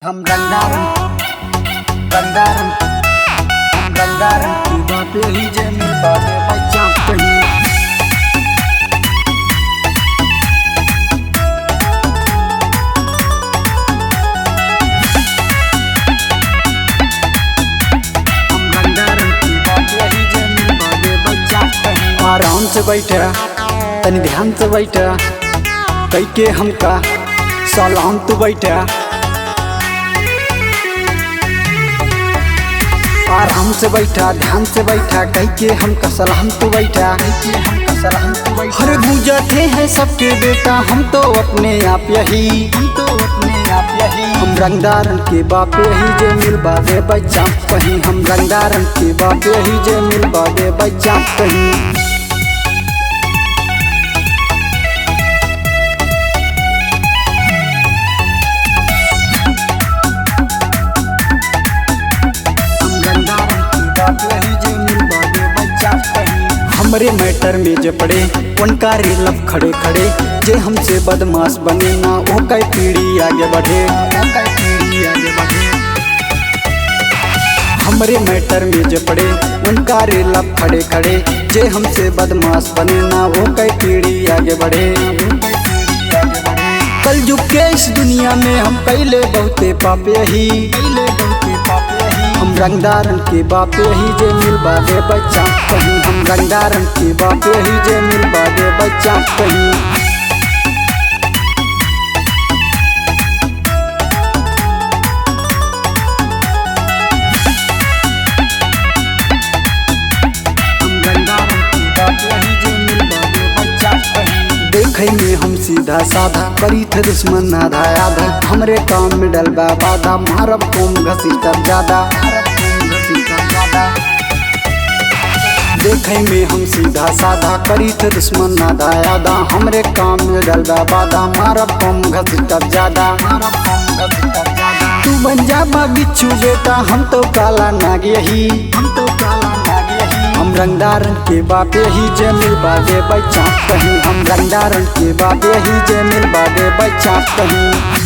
हम रंगारन की बातें ही जमी बातें बच्चा कहीं आराम से बैठा तनी ध्यान से बैठा कई के हमका सलाम तू बैठा आराम से बैठा ध्यान से बैठा कई के हमका सलाम तू बैठा हर गुजरते हैं सबके बेटा हम तो अपने आप यही हम रंगदारन के बाप यही जे मिल बादे बच्चा कहीं हम रंगदारन के बाप यही जे मिल बादे बच्चा कहीं हमरे मैटर में जे पड़े उनका रेलब खड़े खड़े जे हमसे बदमाश बने ना वो कई पीढ़ी आगे बढ़े हमरे मैटर में जे पड़े उनका रेलब खड़े खड़े जे हमसे बदमाश बने ना वो कई पीढ़ी आगे बढ़े कल युग के इस दुनिया में हम कैले बहुते पाप यही हम रंगदारन के बाप यही जे मिल बादे बच्चा कहीं हम रंगदारन के बाप यही जे मिल बादे बच्चा कहीं देखे में हम सीधा साधा करी थे दुश्मन आधा आधा हमरे काम में डलबा बाधा मारब कौम घसी तब ज्यादा देखे में हम सीधा साधा करी थे दुश्मन आधा आधा हमरे काम में डलबा बाधा मारब कौम घसी तब ज्यादा तू बन जा बिच्छू बेटा हम तो काला नाग यही हम रंगदारन के बाप यही जे मिल बादे बच्चा कहीं हम रंगदारन के बाप यही जे मिल बादे बच्चा कहीं।